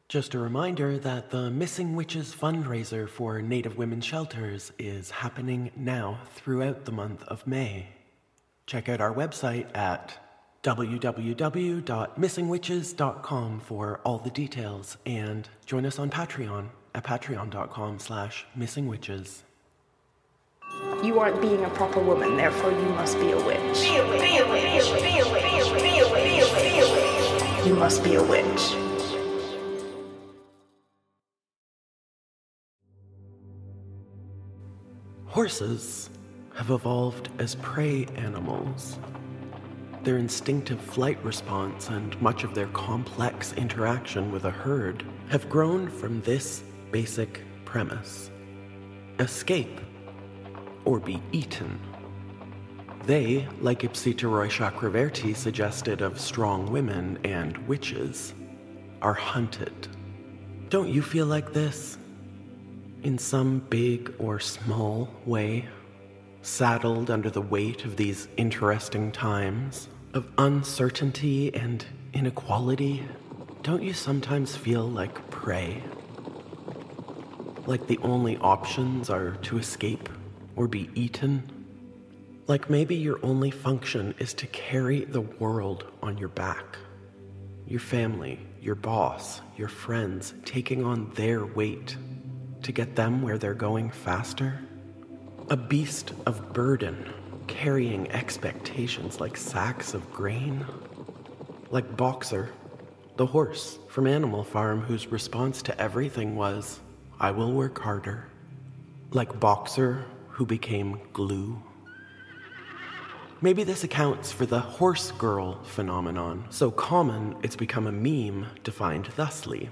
Just a reminder that the Missing Witches fundraiser for Native women's shelters is happening now throughout the month of May. Check out our website at www.missingwitches.com for all the details, and join us on Patreon at patreon.com/missingwitches. You aren't being a proper woman, therefore you must be a witch. Be a witch. Be a witch. Be a witch. Be a witch. Be a witch. Be a witch. You must be a witch. Horses have evolved as prey animals. Their instinctive flight response and much of their complex interaction with a herd have grown from this basic premise: escape or be eaten. They, like Ipsita Roy Chakraverty suggested of strong women and witches, are hunted. Don't you feel like this? In some big or small way, saddled under the weight of these interesting times of uncertainty and inequality? Don't you sometimes feel like prey? Like the only options are to escape or be eaten? Like maybe your only function is to carry the world on your back. Your family, your boss, your friends, taking on their weight to get them where they're going faster? A beast of burden, carrying expectations like sacks of grain? Like Boxer, the horse from Animal Farm whose response to everything was, "I will work harder." Like Boxer, who became glue. Maybe this accounts for the horse girl phenomenon, so common it's become a meme defined thusly.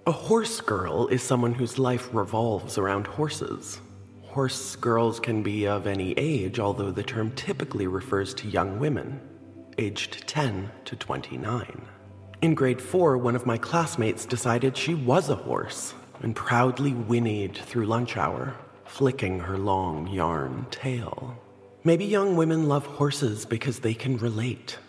A horse girl is someone whose life revolves around horses. Horse girls can be of any age, although the term typically refers to young women, aged 10 to 29. In grade 4, one of my classmates decided she was a horse and proudly whinnied through lunch hour, flicking her long yarn tail. Maybe young women love horses because they can relate,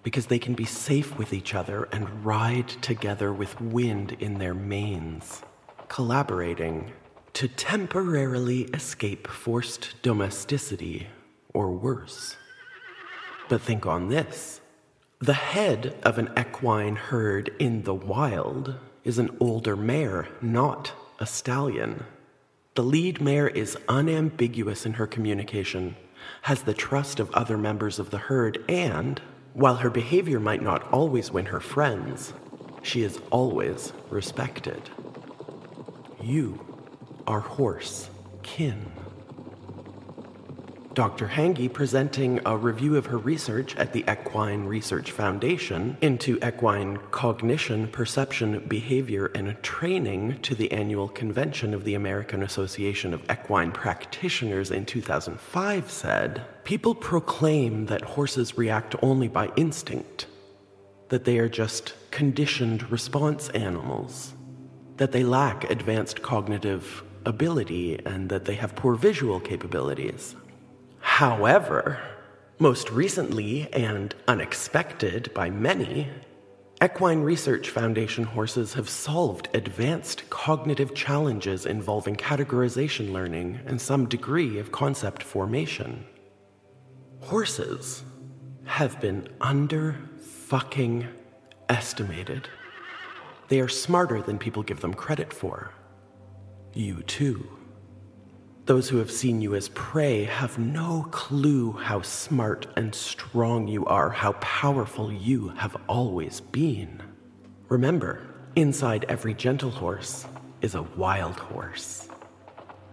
because they can be safe with each other and ride together with wind in their manes, collaborating to temporarily escape forced domesticity or worse. But think on this. The head of an equine herd in the wild is an older mare, not a stallion. The lead mare is unambiguous in her communication, has the trust of other members of the herd, and while her behavior might not always win her friends, she is always respected. You are horse kin. Dr. Hange, presenting a review of her research at the Equine Research Foundation into equine cognition, perception, behavior, and training to the annual convention of the American Association of Equine Practitioners in 2005, said, "People proclaim that horses react only by instinct, that they are just conditioned response animals, that they lack advanced cognitive ability, and that they have poor visual capabilities. However, most recently and unexpected by many, Equine Research Foundation horses have solved advanced cognitive challenges involving categorization learning and some degree of concept formation. Horses have been under-fucking-estimated. They are smarter than people give them credit for. You too. Those who have seen you as prey have no clue how smart and strong you are, how powerful you have always been. Remember, inside every gentle horse is a wild horse."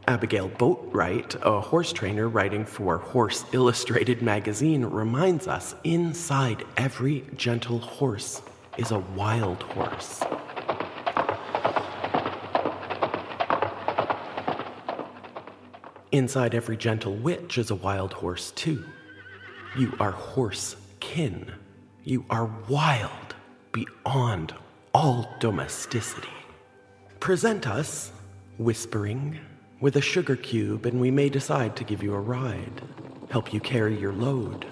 Abigail Boatwright, a horse trainer writing for Horse Illustrated magazine, reminds us inside every gentle horse is a wild horse. Inside every gentle witch is a wild horse, too. You are horse kin. You are wild beyond all domesticity. Present us, whispering, with a sugar cube, and we may decide to give you a ride, help you carry your load.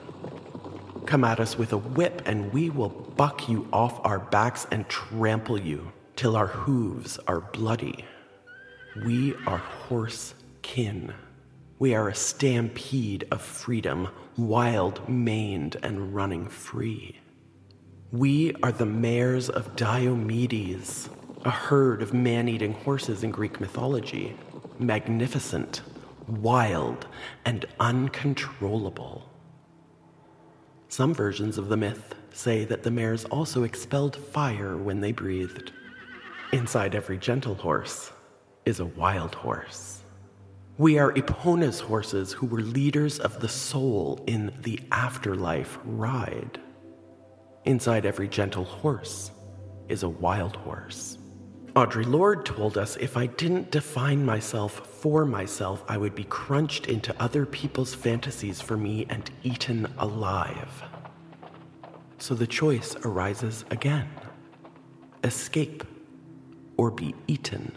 Come at us with a whip, and we will buck you off our backs and trample you till our hooves are bloody. We are horse kin. We are a stampede of freedom, wild, maned, and running free. We are the mares of Diomedes, a herd of man-eating horses in Greek mythology, magnificent, wild, and uncontrollable. Some versions of the myth say that the mares also expelled fire when they breathed. Inside every gentle horse is a wild horse. We are Epona's horses who were leaders of the soul in the afterlife ride. Inside every gentle horse is a wild horse. Audre Lorde told us if I didn't define myself for myself, I would be crunched into other people's fantasies for me and eaten alive. So the choice arises again. Escape or be eaten.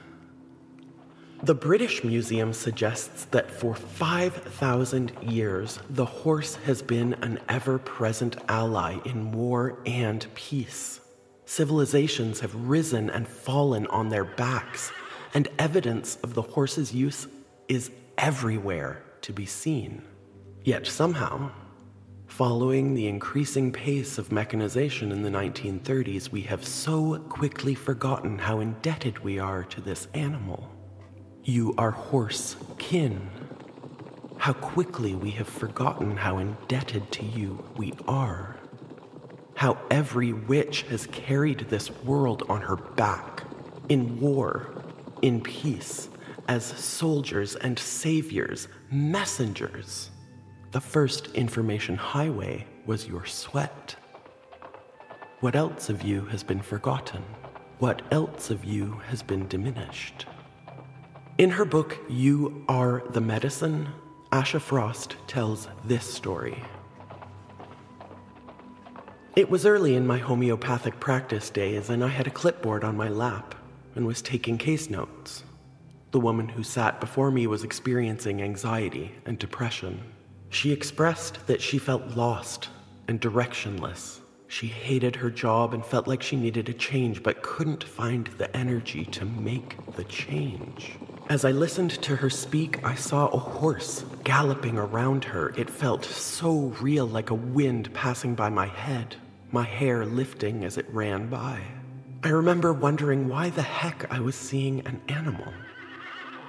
The British Museum suggests that for 5,000 years, the horse has been an ever-present ally in war and peace. Civilizations have risen and fallen on their backs, and evidence of the horse's use is everywhere to be seen. Yet somehow, following the increasing pace of mechanization in the 1930s, we have so quickly forgotten how indebted we are to this animal. You are horse kin. How quickly we have forgotten how indebted to you we are. How every witch has carried this world on her back, in war, in peace, as soldiers and saviors, messengers. The first information highway was your sweat. What else of you has been forgotten? What else of you has been diminished? In her book, You Are the Medicine, Asha Frost tells this story. It was early in my homeopathic practice days, and I had a clipboard on my lap and was taking case notes. The woman who sat before me was experiencing anxiety and depression. She expressed that she felt lost and directionless. She hated her job and felt like she needed a change, but couldn't find the energy to make the change. As I listened to her speak, I saw a horse galloping around her. It felt so real, like a wind passing by my head, my hair lifting as it ran by. I remember wondering why the heck I was seeing an animal.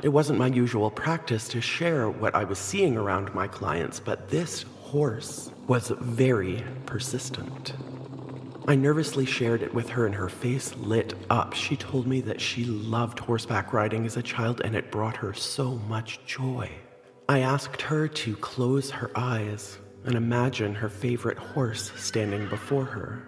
It wasn't my usual practice to share what I was seeing around my clients, but this horse was very persistent. I nervously shared it with her and her face lit up. She told me that she loved horseback riding as a child and it brought her so much joy. I asked her to close her eyes and imagine her favorite horse standing before her.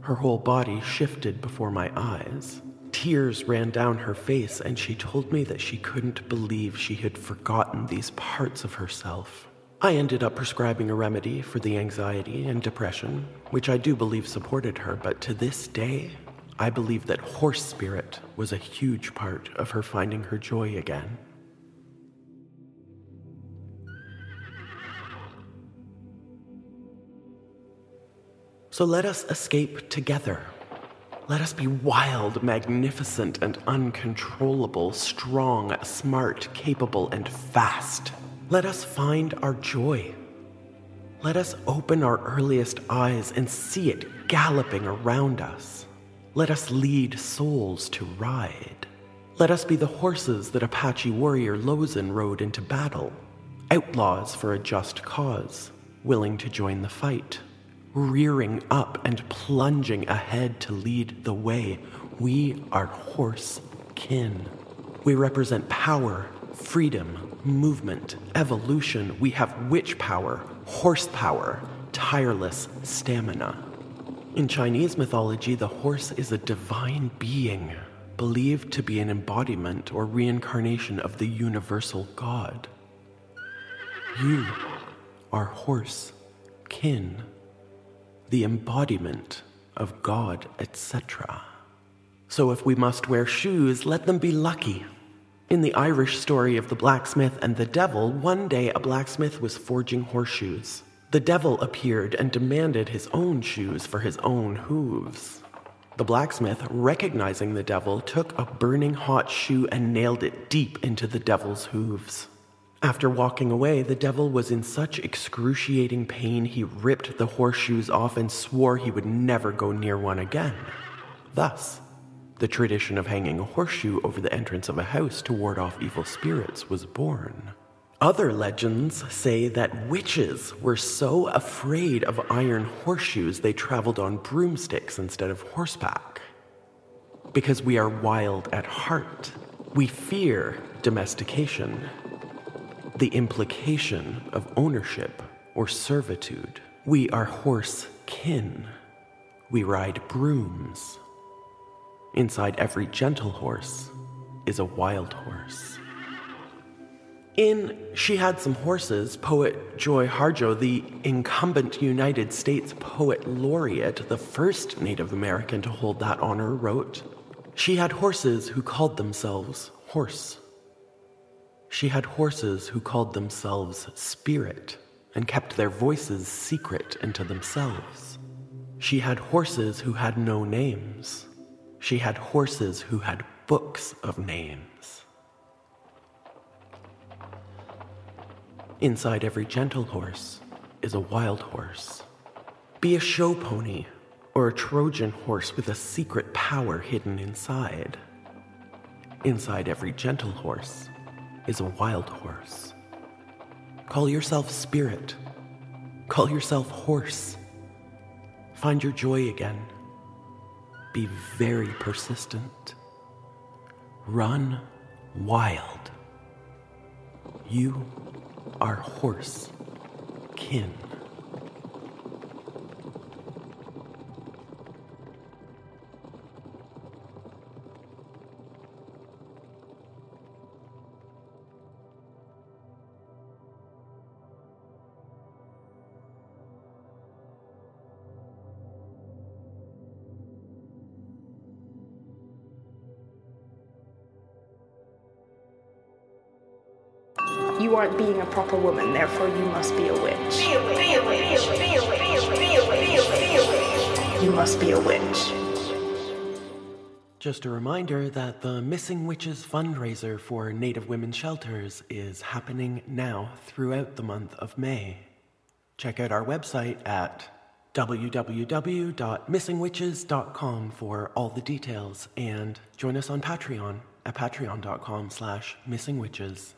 Her whole body shifted before my eyes. Tears ran down her face, and she told me that she couldn't believe she had forgotten these parts of herself. I ended up prescribing a remedy for the anxiety and depression, which I do believe supported her, but to this day, I believe that horse spirit was a huge part of her finding her joy again. So let us escape together. Let us be wild, magnificent, and uncontrollable, strong, smart, capable, and fast. Let us find our joy. Let us open our earliest eyes and see it galloping around us. Let us lead souls to ride. Let us be the horses that Apache warrior Lozin rode into battle. Outlaws for a just cause, willing to join the fight. Rearing up and plunging ahead to lead the way. We are horse kin. We represent power, freedom, movement, evolution. We have witch power, horsepower, tireless stamina. In Chinese mythology, the horse is a divine being, believed to be an embodiment or reincarnation of the universal God. You are horse kin, the embodiment of God, etc. So if we must wear shoes, let them be lucky. In the Irish story of the blacksmith and the devil, one day a blacksmith was forging horseshoes. The devil appeared and demanded his own shoes for his own hooves. The blacksmith, recognizing the devil, took a burning hot shoe and nailed it deep into the devil's hooves. After walking away, the devil was in such excruciating pain he ripped the horseshoes off and swore he would never go near one again. Thus, the tradition of hanging a horseshoe over the entrance of a house to ward off evil spirits was born. Other legends say that witches were so afraid of iron horseshoes they traveled on broomsticks instead of horseback. Because we are wild at heart, we fear domestication, the implication of ownership or servitude. We are horse kin. We ride brooms. Inside every gentle horse is a wild horse. In She Had Some Horses, poet Joy Harjo, the incumbent United States Poet Laureate, the first Native American to hold that honor, wrote, "She had horses who called themselves horse. She had horses who called themselves spirit and kept their voices secret into themselves. She had horses who had no names. She had horses who had books of names." Inside every gentle horse is a wild horse. Be a show pony or a Trojan horse with a secret power hidden inside. Inside every gentle horse is a wild horse. Call yourself spirit. Call yourself horse. Find your joy again. Be very persistent. Run wild. You are horse kin. You aren't being a proper woman, therefore you must be a witch. Be a witch. Be a witch. Be a witch. Be a witch. Be a witch. Be a witch. You must be a witch. Just a reminder that the Missing Witches fundraiser for Native Women's Shelters is happening now throughout the month of May. Check out our website at www.missingwitches.com for all the details, and join us on Patreon at patreon.com/missingwitches.